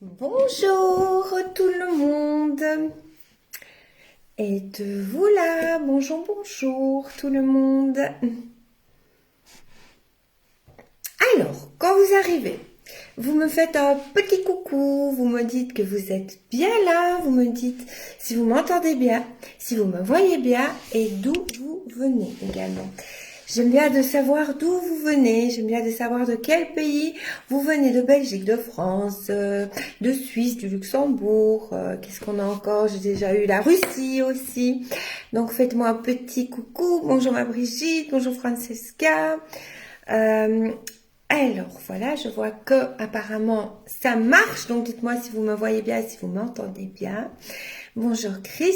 Bonjour tout le monde. Êtes-vous là? Bonjour, bonjour tout le monde. Alors, quand vous arrivez, vous me faites un petit coucou, vous me dites que vous êtes bien là, vous me dites si vous m'entendez bien, si vous me voyez bien et d'où vous venez également. J'aime bien de savoir d'où vous venez, j'aime bien de savoir de quel pays vous venez, de Belgique, de France, de Suisse, du Luxembourg, qu'est-ce qu'on a encore? J'ai déjà eu la Russie aussi. Donc faites-moi un petit coucou, bonjour ma Brigitte, bonjour Francesca. Alors voilà, je vois que apparemment ça marche, donc dites-moi si vous me voyez bien, si vous m'entendez bien. Bonjour Chris,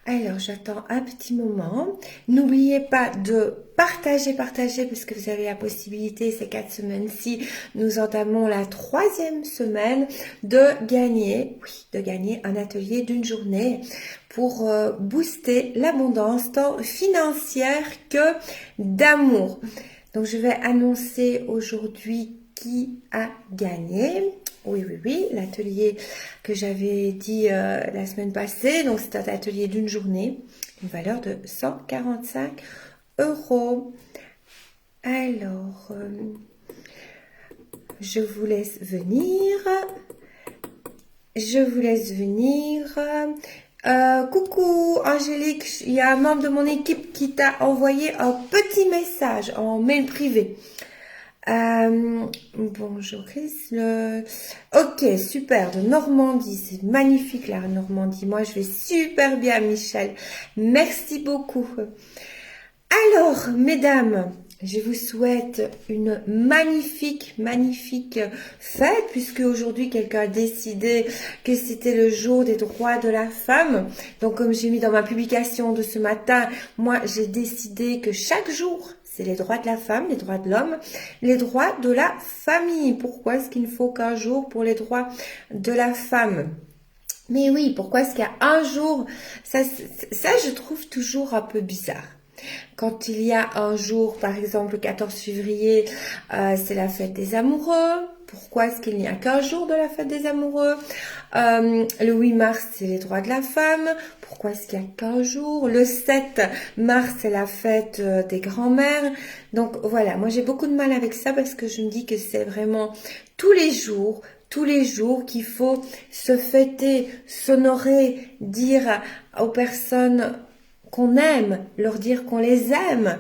alors j'attends un petit moment. N'oubliez pas de partager, parce que vous avez la possibilité ces 4 semaines-ci, nous entamons la 3e semaine de gagner, un atelier d'une journée pour booster l'abondance tant financière que d'amour. Donc, je vais annoncer aujourd'hui qui a gagné. Oui, l'atelier que j'avais dit la semaine passée. Donc, c'est un atelier d'une journée, une valeur de 145 euros. Alors, je vous laisse venir. Coucou Angélique, il y a un membre de mon équipe qui t'a envoyé un petit message en mail privé. Bonjour Chris. Ok, super, de Normandie, c'est magnifique la Normandie. Moi, je vais super bien, Michel. Merci beaucoup. Alors, mesdames, je vous souhaite une magnifique fête, puisque aujourd'hui quelqu'un a décidé que c'était le jour des droits de la femme. Donc comme j'ai mis dans ma publication de ce matin, moi j'ai décidé que chaque jour, c'est les droits de la femme, les droits de l'homme, les droits de la famille. Pourquoi est-ce qu'il ne faut qu'un jour pour les droits de la femme? Mais oui, pourquoi est-ce qu'il y a un jour? Ça, je trouve toujours un peu bizarre. Quand il y a un jour, par exemple le 14 février, c'est la fête des amoureux. Pourquoi est-ce qu'il n'y a qu'un jour de la fête des amoureux? Le 8 mars, c'est les droits de la femme. Pourquoi est-ce qu'il n'y a qu'un jour? Le 7 mars, c'est la fête des grands-mères. Donc voilà, moi j'ai beaucoup de mal avec ça parce que je me dis que c'est vraiment tous les jours qu'il faut se fêter, s'honorer, dire aux personnes qu'on aime, leur dire qu'on les aime,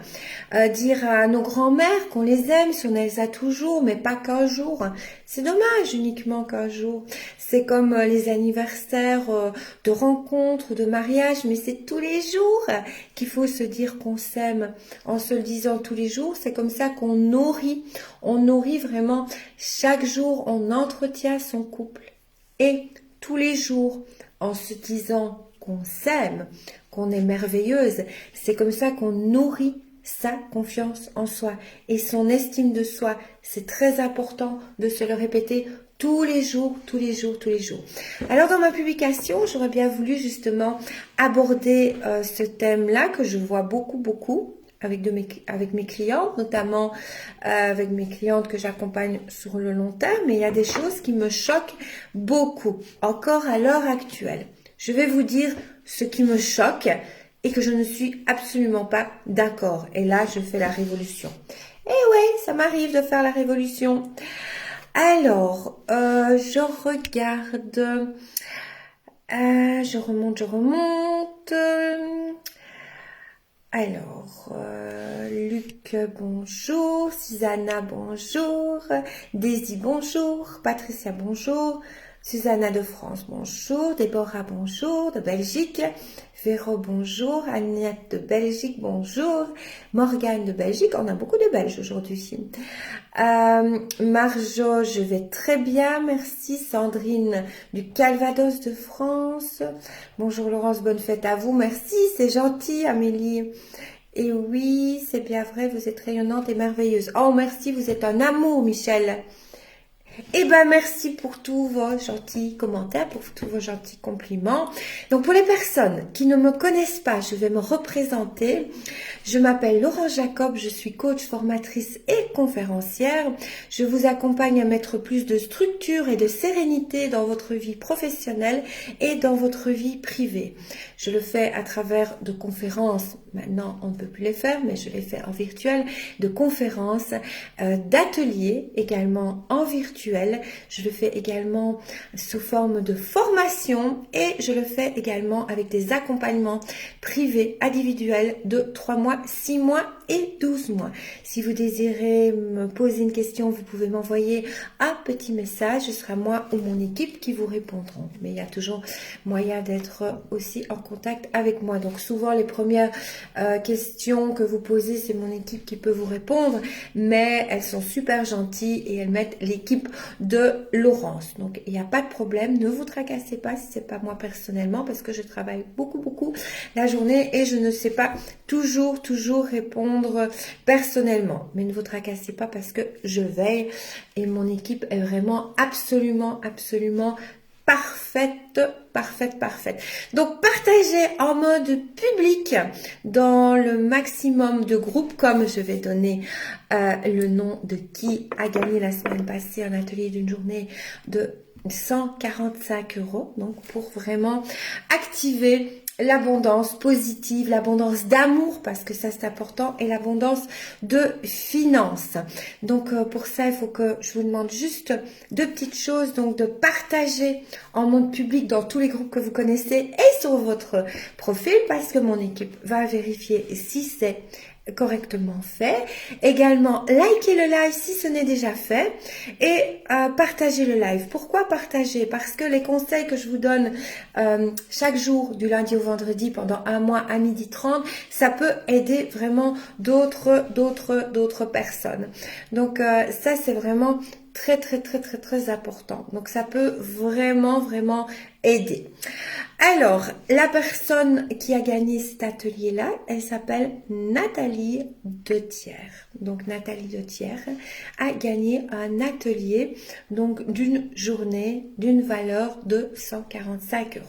dire à nos grands-mères qu'on les aime si on les a toujours, mais pas qu'un jour. C'est dommage uniquement qu'un jour. C'est comme les anniversaires de rencontres, de mariage, mais c'est tous les jours qu'il faut se dire qu'on s'aime. En se le disant tous les jours, c'est comme ça qu'on nourrit. On nourrit vraiment chaque jour, on entretient son couple. Et tous les jours, en se disant qu'on s'aime, qu'on est merveilleuse, c'est comme ça qu'on nourrit sa confiance en soi et son estime de soi. C'est très important de se le répéter tous les jours. Alors dans ma publication, j'aurais bien voulu justement aborder ce thème-là que je vois beaucoup avec mes clientes, notamment avec mes clientes que j'accompagne sur le long terme, mais il y a des choses qui me choquent beaucoup, encore à l'heure actuelle. Je vais vous dire ce qui me choque et que je ne suis absolument pas d'accord. Et là, je fais la révolution. Et ouais, ça m'arrive de faire la révolution. Alors, je regarde. Je remonte. Alors, Luc, bonjour. Susanna, bonjour. Daisy, bonjour. Patricia, bonjour. Susanna de France, bonjour. Déborah, bonjour. De Belgique. Véro, bonjour. Agnette de Belgique, bonjour. Morgane de Belgique. On a beaucoup de Belges aujourd'hui. Marjo, je vais très bien, merci. Sandrine du Calvados de France. Bonjour Laurence, bonne fête à vous. Merci, c'est gentil Amélie. Et oui, c'est bien vrai, vous êtes rayonnante et merveilleuse. Oh merci, vous êtes un amour Michel. Eh ben, merci pour tous vos gentils commentaires, pour tous vos gentils compliments. Donc, pour les personnes qui ne me connaissent pas, je vais me représenter. Je m'appelle Laurent Jacob, je suis coach, formatrice et conférencière. Je vous accompagne à mettre plus de structure et de sérénité dans votre vie professionnelle et dans votre vie privée. Je le fais à travers de conférences. Maintenant, on ne peut plus les faire, mais je les fais en virtuel, de conférences, d'ateliers également en virtuel. Je le fais également sous forme de formation et je le fais également avec des accompagnements privés, individuels de 3 mois, 6 mois et 12 mois. Si vous désirez me poser une question, vous pouvez m'envoyer un petit message. Ce sera moi ou mon équipe qui vous répondront. Mais il y a toujours moyen d'être aussi en contact avec moi. Donc souvent les premières questions que vous posez, c'est mon équipe qui peut vous répondre. Mais elles sont super gentilles et elles mettent l'équipe de Laurence. Donc il n'y a pas de problème. Ne vous tracassez pas si c'est pas moi personnellement parce que je travaille beaucoup la journée et je ne sais pas toujours répondre personnellement. Mais ne vous tracassez pas parce que je veille et mon équipe est vraiment absolument parfaite. Donc, partagez en mode public dans le maximum de groupes, comme je vais donner le nom de qui a gagné la semaine passée un atelier d'une journée de 145 €. Donc, pour vraiment activer l'abondance positive, l'abondance d'amour, parce que ça c'est important, et l'abondance de finances. Donc pour ça, il faut que je vous demande juste 2 petites choses, donc de partager en mode public dans tous les groupes que vous connaissez et sur votre profil, parce que mon équipe va vérifier si c'est correctement fait. Également, likez le live si ce n'est déjà fait et partagez le live. Pourquoi partager? Parce que les conseils que je vous donne chaque jour du lundi au vendredi pendant 1 mois à 12h30, ça peut aider vraiment d'autres personnes. Donc ça c'est vraiment très important. Donc ça peut vraiment aider. Alors, la personne qui a gagné cet atelier-là, elle s'appelle Nathalie Dethière. Donc, Nathalie Dethière a gagné un atelier donc d'une journée d'une valeur de 145 €.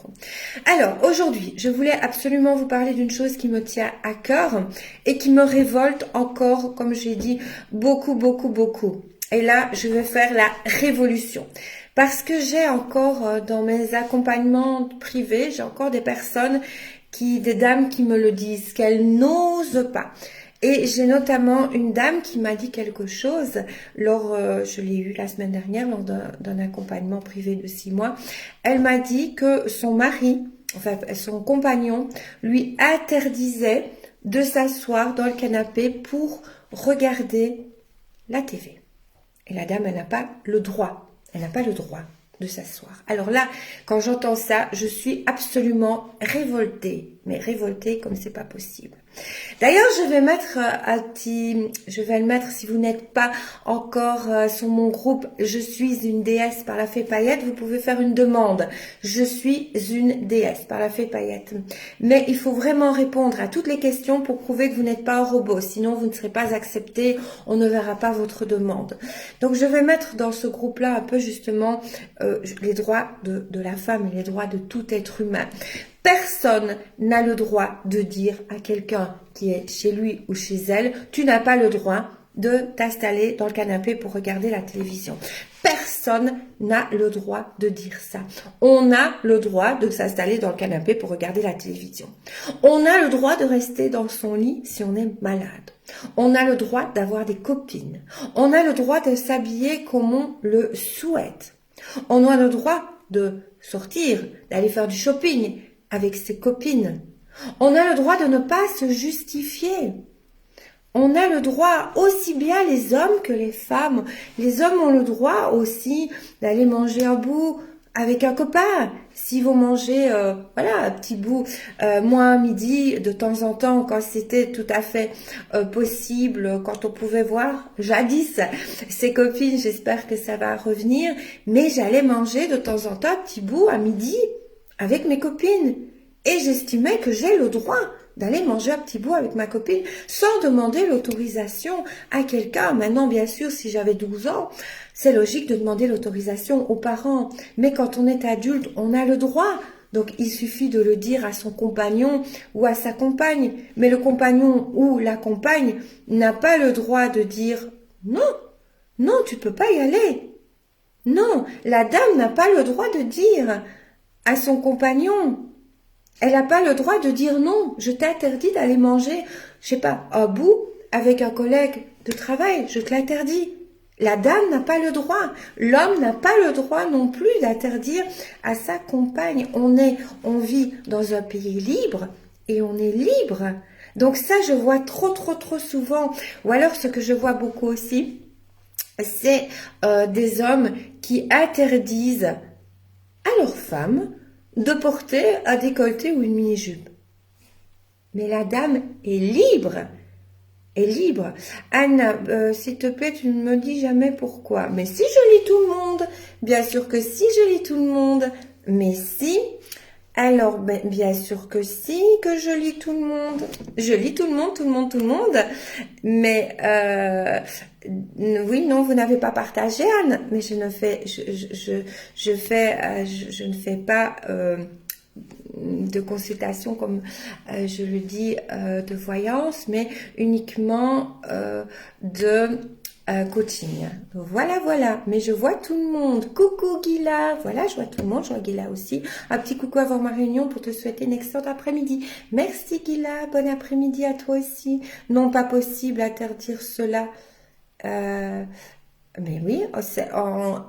Alors, aujourd'hui, je voulais absolument vous parler d'une chose qui me tient à cœur et qui me révolte encore, comme j'ai dit, beaucoup. Et là, je vais faire la révolution. Parce que j'ai encore dans mes accompagnements privés, j'ai encore des personnes des dames qui me le disent, qu'elles n'osent pas. Et j'ai notamment une dame qui m'a dit quelque chose je l'ai eu la semaine dernière lors d'un accompagnement privé de 6 mois. Elle m'a dit que son mari, enfin son compagnon, lui interdisait de s'asseoir dans le canapé pour regarder la TV. Et la dame, elle n'a pas le droit. Elle n'a pas le droit de s'asseoir. Alors là, quand j'entends ça, je suis absolument révoltée. Mais révoltée comme c'est pas possible. D'ailleurs, je vais le mettre si vous n'êtes pas encore sur mon groupe. Je suis une déesse par la fée paillette. Vous pouvez faire une demande. Je suis une déesse par la fée paillette. Mais il faut vraiment répondre à toutes les questions pour prouver que vous n'êtes pas un robot. Sinon, vous ne serez pas accepté. On ne verra pas votre demande. Donc, je vais mettre dans ce groupe-là un peu justement les droits de la femme et les droits de tout être humain. Personne n'a le droit de dire à quelqu'un qui est chez lui ou chez elle, tu n'as pas le droit de t'installer dans le canapé pour regarder la télévision. Personne n'a le droit de dire ça. On a le droit de s'installer dans le canapé pour regarder la télévision. On a le droit de rester dans son lit si on est malade. On a le droit d'avoir des copines. On a le droit de s'habiller comme on le souhaite. On a le droit de sortir, d'aller faire du shopping avec ses copines. On a le droit de ne pas se justifier. On a le droit, aussi bien les hommes que les femmes. Les hommes ont le droit aussi d'aller manger un bout avec un copain. Si vous mangez un petit bout, moi à midi, de temps en temps, quand c'était tout à fait possible, quand on pouvait voir jadis ses copines, j'espère que ça va revenir, mais j'allais manger de temps en temps un petit bout à midi avec mes copines. Et j'estimais que j'ai le droit d'aller manger un petit bout avec ma copine sans demander l'autorisation à quelqu'un. Maintenant, bien sûr, si j'avais 12 ans, C'est logique de demander l'autorisation aux parents, mais quand on est adulte, on a le droit. Donc il suffit de le dire à son compagnon ou à sa compagne. Mais le compagnon ou la compagne n'a pas le droit de dire non, non, tu peux pas y aller. Non, la dame n'a pas le droit de dire à son compagnon. Elle n'a pas le droit de dire non, je t'interdis d'aller manger, je sais pas, un bout avec un collègue de travail, je te l'interdis. La dame n'a pas le droit, l'homme n'a pas le droit non plus d'interdire à sa compagne. On vit dans un pays libre et on est libre. Donc ça, je vois trop souvent. Ou alors, ce que je vois beaucoup aussi, c'est des hommes qui interdisent à leurs femmes de porter un décolleté ou une mini-jupe. Mais la dame est libre. Est libre. Anne, s'il te plaît, tu ne me dis jamais pourquoi. Mais si je lis tout le monde, bien sûr que si je lis tout le monde, mais si, alors ben, bien sûr que si, que je lis tout le monde. Je lis tout le monde, mais oui, non, vous n'avez pas partagé, Anne, mais je ne fais, je ne fais pas de consultation comme je le dis de voyance, mais uniquement de coaching. Voilà, mais je vois tout le monde. Coucou Guilla, voilà, je vois tout le monde, je vois Guilla aussi. Un petit coucou avant ma réunion pour te souhaiter une excellente après-midi. Merci Guilla, bon après-midi à toi aussi. Non, pas possible interdire cela. Mais oui,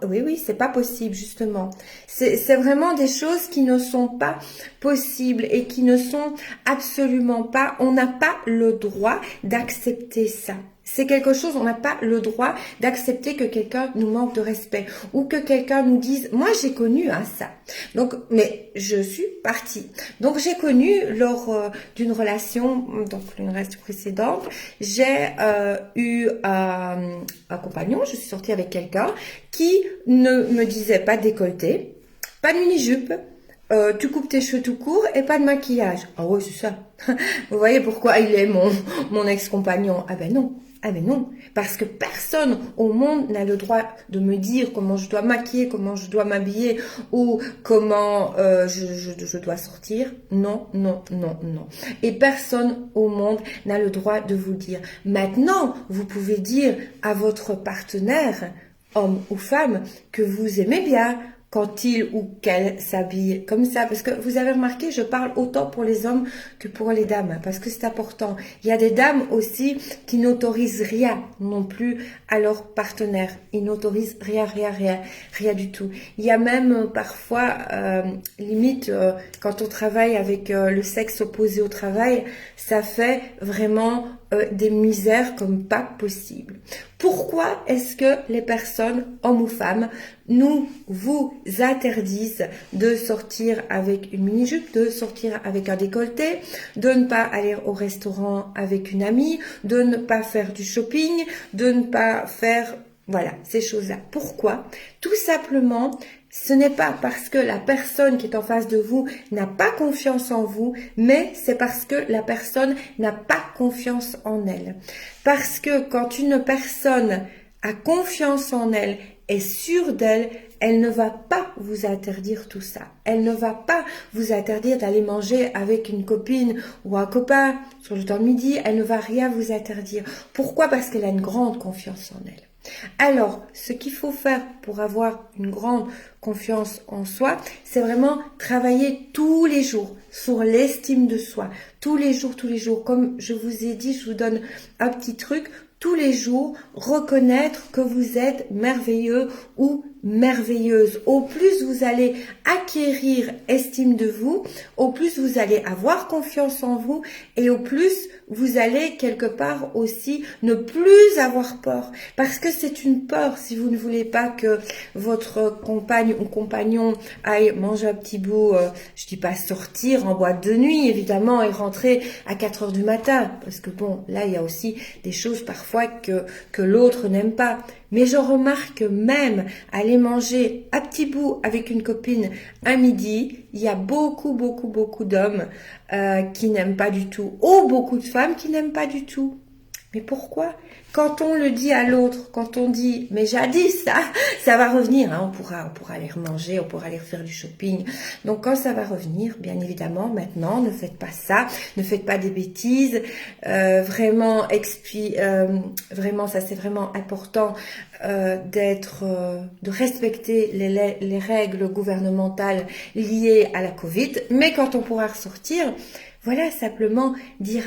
oui, c'est pas possible justement. C'est vraiment des choses qui ne sont pas possibles et qui ne sont absolument pas. On n'a pas le droit d'accepter ça. C'est quelque chose, on n'a pas le droit d'accepter que quelqu'un nous manque de respect ou que quelqu'un nous dise, moi j'ai connu ça. Donc, mais je suis partie. Donc j'ai connu lors d'une relation, donc une relation précédente, j'ai eu un compagnon, je suis sortie avec quelqu'un qui ne me disait pas de décolleté, pas de mini-jupe, tu coupes tes cheveux tout court et pas de maquillage. Ah ouais, c'est ça. Vous voyez pourquoi il est mon ex-compagnon? Ah ben non. Ah mais non, parce que personne au monde n'a le droit de me dire comment je dois maquiller, comment je dois m'habiller ou comment je dois sortir. Non. Et personne au monde n'a le droit de vous le dire. Maintenant, vous pouvez dire à votre partenaire, homme ou femme, que vous aimez bien quand il ou qu'elle s'habille comme ça. Parce que vous avez remarqué, je parle autant pour les hommes que pour les dames, parce que c'est important. Il y a des dames aussi qui n'autorisent rien non plus à leur partenaire. Ils n'autorisent rien du tout. Il y a même parfois, limite, quand on travaille avec le sexe opposé au travail, ça fait vraiment des misères comme pas possible. Pourquoi est-ce que les personnes, hommes ou femmes, vous interdisent de sortir avec une mini-jupe, de sortir avec un décolleté, de ne pas aller au restaurant avec une amie, de ne pas faire du shopping, de ne pas faire, voilà, ces choses-là. Pourquoi? Tout simplement, ce n'est pas parce que la personne qui est en face de vous n'a pas confiance en vous, mais c'est parce que la personne n'a pas confiance en elle. Parce que quand une personne a confiance en elle, est sûre d'elle, elle ne va pas vous interdire tout ça. Elle ne va pas vous interdire d'aller manger avec une copine ou un copain sur le temps de midi. Elle ne va rien vous interdire. Pourquoi? Parce qu'elle a une grande confiance en elle. Alors, ce qu'il faut faire pour avoir une grande confiance en soi, c'est vraiment travailler tous les jours sur l'estime de soi. Tous les jours. Comme je vous ai dit, je vous donne un petit truc. Tous les jours, reconnaître que vous êtes merveilleux ou merveilleuse. Au plus vous allez acquérir estime de vous, au plus vous allez avoir confiance en vous et au plus vous allez quelque part aussi ne plus avoir peur. Parce que c'est une peur si vous ne voulez pas que votre compagne ou compagnon aille manger un petit bout, je dis pas sortir en boîte de nuit évidemment et rentrer à 4 heures du matin. Parce que bon, là il y a aussi des choses parfois que l'autre n'aime pas. Mais je remarque même aller manger à petit bout avec une copine à midi, il y a beaucoup d'hommes qui n'aiment pas du tout, ou beaucoup de femmes qui n'aiment pas du tout. Mais pourquoi? Quand on le dit à l'autre, quand on dit, mais jadis, ça va revenir, hein, on pourra aller manger, on pourra aller faire du shopping. Donc quand ça va revenir, bien évidemment, maintenant, ne faites pas ça, ne faites pas des bêtises, vraiment, vraiment, ça c'est vraiment important de respecter les règles gouvernementales liées à la Covid. Mais quand on pourra ressortir, voilà, simplement dire